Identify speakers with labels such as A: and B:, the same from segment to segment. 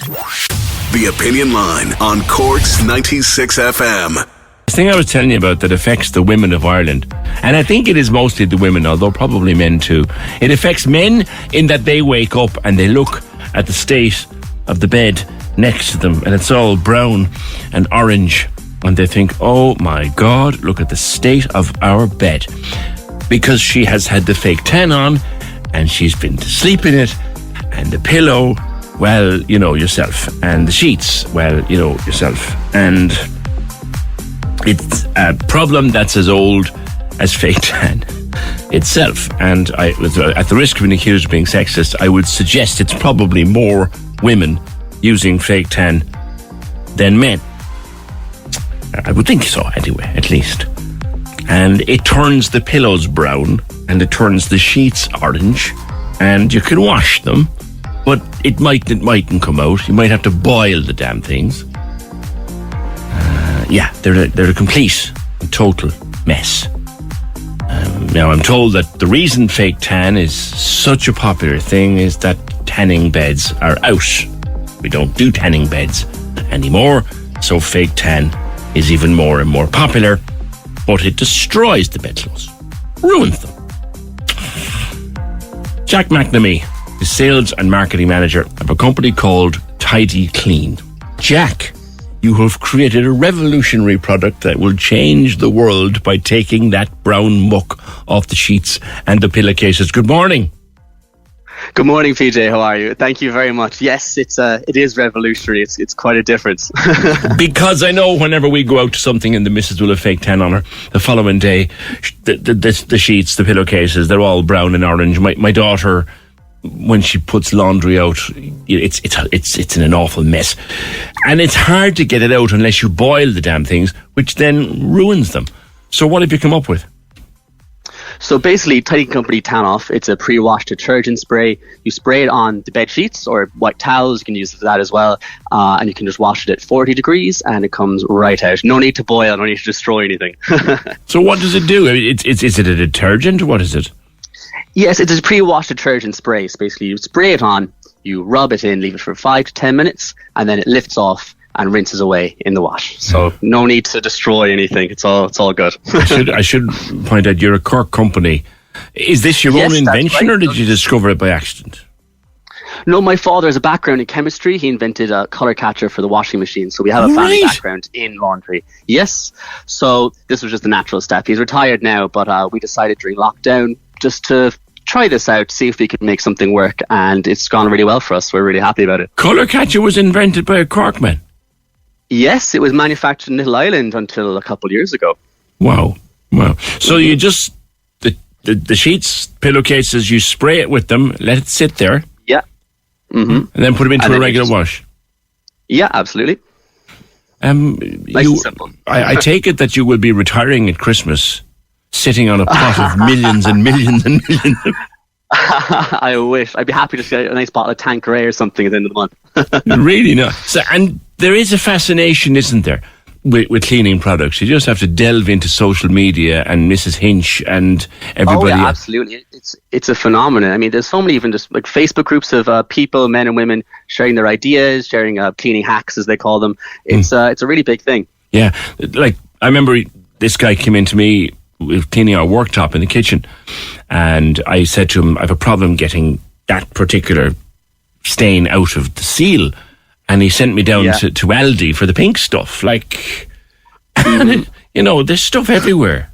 A: The Opinion Line on Cork's 96 FM.
B: The thing I was telling you about that affects the women of Ireland, and I think it is mostly the women, although probably men too. It affects men in that they wake up and they look at the state of the bed next to them, and it's all brown and orange, and they think, oh my God, look at the state of our bed. Because she has had the fake tan on, and she's been to sleep in it, and the pillow, well, you know yourself, and the sheets, well, you know yourself, and it's a problem that's as old as fake tan itself. And at the risk of being accused of being sexist, I would suggest it's probably more women using fake tan than men. I would think so, anyway, at least. And it turns the pillows brown, and it turns the sheets orange, and you can wash them, but it mightn't come out. You might have to boil the damn things. They're a complete and total mess. Now, I'm told that the reason fake tan is such a popular thing is that tanning beds are out. We don't do tanning beds anymore, so fake tan is even more and more popular, but it destroys the bedclothes, ruins them. Jack McNamee is sales and marketing manager of a company called Tidy Clean. Jack, you have created a revolutionary product that will change the world by taking that brown muck off the sheets and the pillowcases. Good morning.
C: Good morning, PJ. How are you? Thank you very much. Yes, it is revolutionary. It's quite a difference.
B: Because I know whenever we go out to something and the missus will have fake tan on her, the following day, the sheets, the pillowcases, they're all brown and orange. My daughter, when she puts laundry out, it's in an awful mess, and it's hard to get it out unless you boil the damn things, which then ruins them. So what have you come up with?
C: So basically, Tidy Company Tan Off, it's a pre-washed detergent spray. You spray it on the bed sheets or white towels. You can use that as well, and you can just wash it at 40 degrees, and it comes right out. No need to boil, no need to destroy anything.
B: So what does it do? Is it a detergent? What is it?
C: Yes, it's a pre-washed detergent spray. So basically, you spray it on, you rub it in, leave it for 5 to 10 minutes, and then it lifts off and rinses away in the wash. So no need to destroy anything. It's all good.
B: I should point out you're a Cork company. Is this your own invention, right? Or did you discover it by accident?
C: No, my father has a background in chemistry. He invented a colour catcher for the washing machine. So we have a family background in laundry. Yes. So this was just a natural step. He's retired now, but we decided during lockdown just to try this out, see if we could make something work, and it's gone really well for us. We're really happy about it.
B: Colour catcher was invented by a Cork man?
C: Yes, it was manufactured in Little Island until a couple of years ago.
B: Wow. So you just, the sheets, pillowcases, you spray it with them, let it sit there.
C: Yeah. Mm-hmm.
B: And then put them into a regular wash.
C: Yeah, absolutely. Nice and simple.
B: I take it that you will be retiring at Christmas, sitting on a pot of millions and millions and millions.
C: I wish. I'd be happy to get a nice bottle of Tanqueray or something at the end of the month.
B: Really not. So, and there is a fascination, isn't there, with cleaning products? You just have to delve into social media and Mrs. Hinch and everybody.
C: Oh yeah, absolutely. It's a phenomenon. I mean, there's so many even just like Facebook groups of people, men and women, sharing their ideas, sharing cleaning hacks as they call them. It's a really big thing.
B: Yeah, like I remember this guy came in to me with cleaning our worktop in the kitchen, and I said to him, I have a problem getting that particular stain out of the seal, and he sent me down to Aldi for the pink stuff. Like, you know, there's stuff everywhere.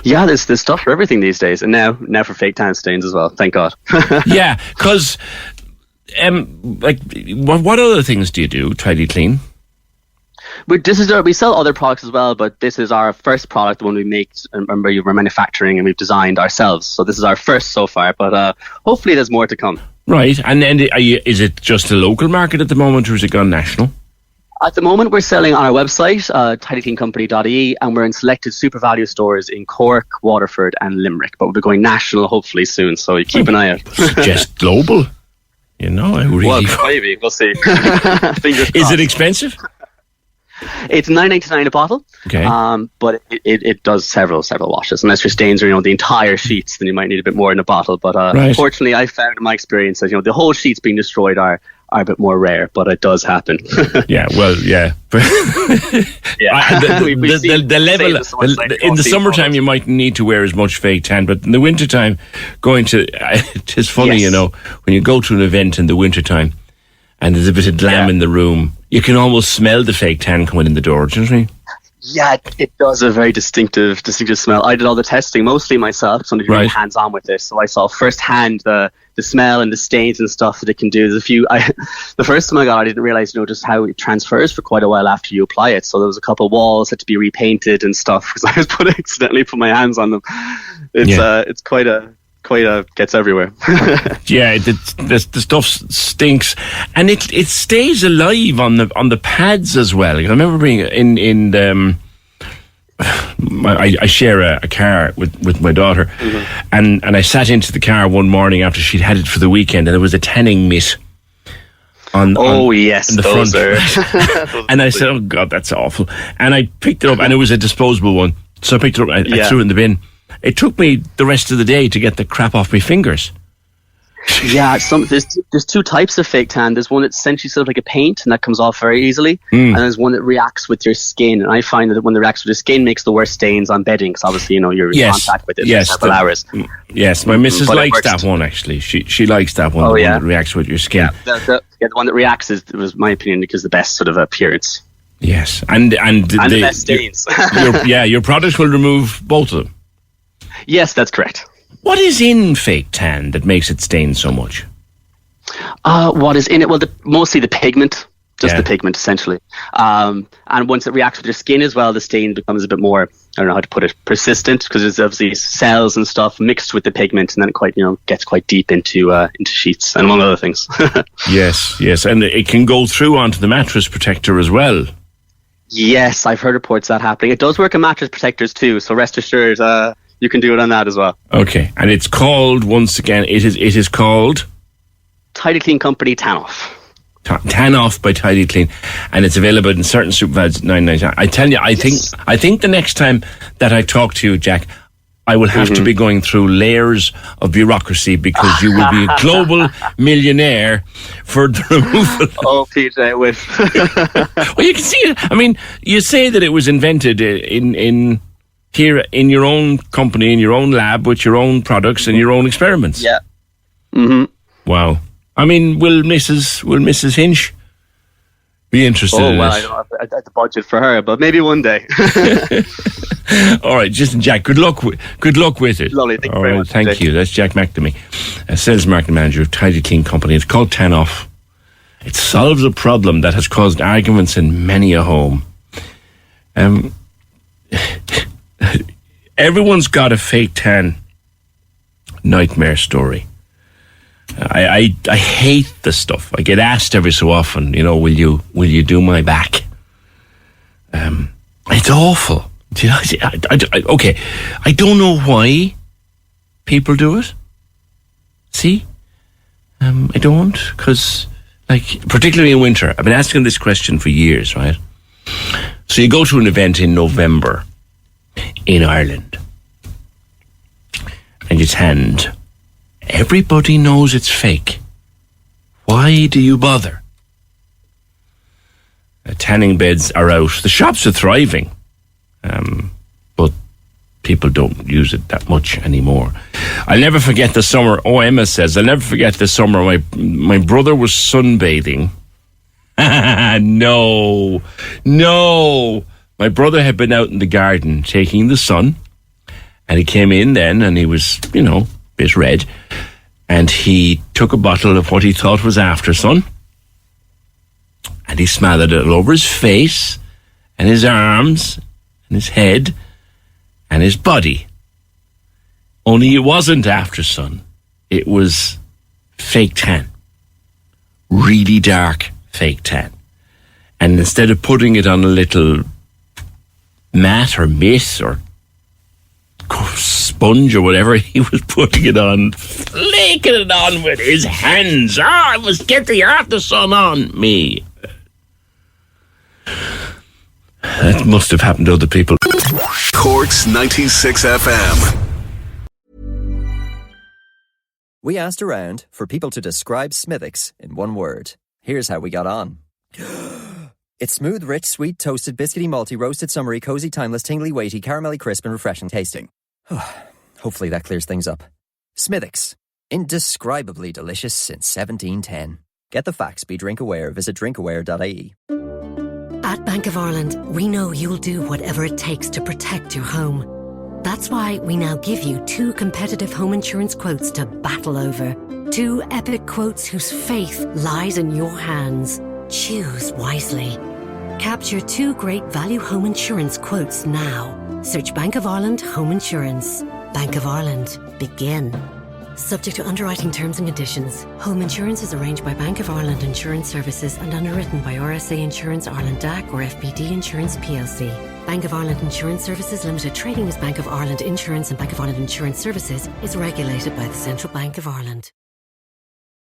C: Yeah, there's stuff for everything these days, and now for fake tan stains as well. Thank God.
B: Yeah, because like, what other things do you do? Tidy Clean.
C: We sell other products as well, but this is our first product, the one we make. Remember, we're manufacturing and we've designed ourselves. So this is our first so far, but hopefully there's more to come.
B: Right, and is it just a local market at the moment, or has it gone national?
C: At the moment, we're selling on our website, tidycleancompany.ie, and we're in selected super value stores in Cork, Waterford and Limerick. But we'll be going national hopefully soon, so you keep an eye out.
B: Just global. You know, I really...
C: Well, maybe. We'll see. Fingers crossed.
B: Is it expensive?
C: It's $9.99 a bottle,
B: okay.
C: But it does several washes. Unless your stains are the entire sheets, then you might need a bit more in a bottle. But
B: right.
C: Fortunately, I found in my experience that the whole sheets being destroyed are are a bit more rare, but it does happen.
B: Yeah, well, yeah.
C: Yeah.
B: The level in the summertime, you might need to wear as much fake tan, but in the wintertime, it's funny,
C: Yes.
B: when you go to an event in the wintertime and there's a bit of glam in the room, you can almost smell the fake tan coming in the door, do you know what I mean?
C: Yeah, it does a very distinctive smell. I did all the testing mostly myself, so I'm really
B: Right.
C: hands-on with this. So I saw firsthand the smell and the stains and stuff that it can do. There's a few. The first time I got it, I didn't realize, just how it transfers for quite a while after you apply it. So there was a couple of walls had to be repainted and stuff because I accidentally put my hands on them. It's quite a gets everywhere.
B: Yeah, the stuff stinks, and it stays alive on the pads as well. I remember being in I share a car with my daughter,
C: mm-hmm.
B: and I sat into the car one morning after she'd had it for the weekend, and there was a tanning mitt on
C: yes,
B: in the
C: those
B: front.
C: are.
B: And I said, "Oh God, that's awful." And I picked it up, and it was a disposable one, so I picked it up. I threw it in the bin. It took me the rest of the day to get the crap off my fingers.
C: Yeah, there's two types of fake tan. There's one that's essentially sort of like a paint, and that comes off very easily. And there's one that reacts with your skin. And I find that when it reacts with your skin, makes the worst stains on bedding, because obviously you're in contact with it for several hours.
B: Yes, my missus likes that one actually. She likes that one. One that reacts with your skin.
C: Yeah, the one that reacts was my opinion because the best sort of appearance.
B: Yes, and
C: the best stains.
B: your product will remove both of them.
C: Yes, that's correct.
B: What is in fake tan that makes it stain so much?
C: What is in it? Well, mostly the pigment, the pigment essentially. And once it reacts with your skin as well, the stain becomes a bit more, I don't know how to put it, persistent, because there's obviously cells and stuff mixed with the pigment, and then it gets quite deep into sheets and among other things.
B: Yes, and it can go through onto the mattress protector as well.
C: Yes, I've heard reports of that happening. It does work on mattress protectors too, so rest assured, you can do it on that as well. Okay, and it's called, once again, it is called Tidy Clean Company Tan Off.
B: Tan Off by Tidy Clean, and it's available in certain supermarkets at $9.99. I tell you, I think the next time that I talk to you, Jack, I will have to be going through layers of bureaucracy, because you will be a global millionaire for the removal.
C: Oh, PJ, I wish.
B: Well, you can see it. I mean, you say that it was invented in here in your own company, in your own lab, with your own products and your own experiments.
C: Yeah. Mm-hmm.
B: Wow. I mean, will Mrs. Hinch be interested in
C: well,
B: it?
C: I don't have the budget for her, but maybe one day.
B: All right, Justin, Jack, good luck with it.
C: Lovely, thank you very much.
B: Thank you. That's Jack McNamee, sales marketing manager of Tidy Clean Company. It's called Tan Off. It solves a problem that has caused arguments in many a home. Everyone's got a fake tan nightmare story. I hate the stuff. I get asked every so often, will you do my back? It's awful. Okay, I don't know why people do it. See, I don't, because particularly in winter, I've been asking this question for years, right? So you go to an event in November in Ireland, and you tanned. Everybody knows it's fake. Why do you bother? Tanning beds are out. The shops are thriving, but people don't use it that much anymore. I'll never forget the summer. Oh, Emma says, I'll never forget the summer my brother was sunbathing. No. My brother had been out in the garden taking the sun, and he came in then, and he was, a bit red, and he took a bottle of what he thought was After Sun, and he smothered it all over his face, and his arms, and his head, and his body. Only it wasn't After Sun. It was fake tan. Really dark fake tan. And instead of putting it on a little mat or mitt or sponge or whatever, he was putting it on, flaking it on with his hands. I must get the After Sun on me. That must have happened to other people.
A: Cork's 96 FM.
D: We asked around for people to describe Smithwick's in one word. Here's how we got on. It's smooth, rich, sweet, toasted, biscuity, malty, roasted, summery, cozy, timeless, tingly, weighty, caramelly, crisp and refreshing tasting. Hopefully that clears things up. Smithwick's. Indescribably delicious since 1710. Get the facts, be drink aware. Visit drinkaware.ie.
E: At Bank of Ireland, we know you'll do whatever it takes to protect your home. That's why we now give you 2 competitive home insurance quotes to battle over. 2 epic quotes whose faith lies in your hands. Choose wisely. Capture 2 great value home insurance quotes now. Search Bank of Ireland Home Insurance. Bank of Ireland. Begin. Subject to underwriting terms and conditions. Home insurance is arranged by Bank of Ireland Insurance Services and underwritten by RSA Insurance Ireland DAC or FBD Insurance plc. Bank of Ireland Insurance Services Limited, trading as Bank of Ireland Insurance and Bank of Ireland Insurance Services, is regulated by the Central Bank of Ireland.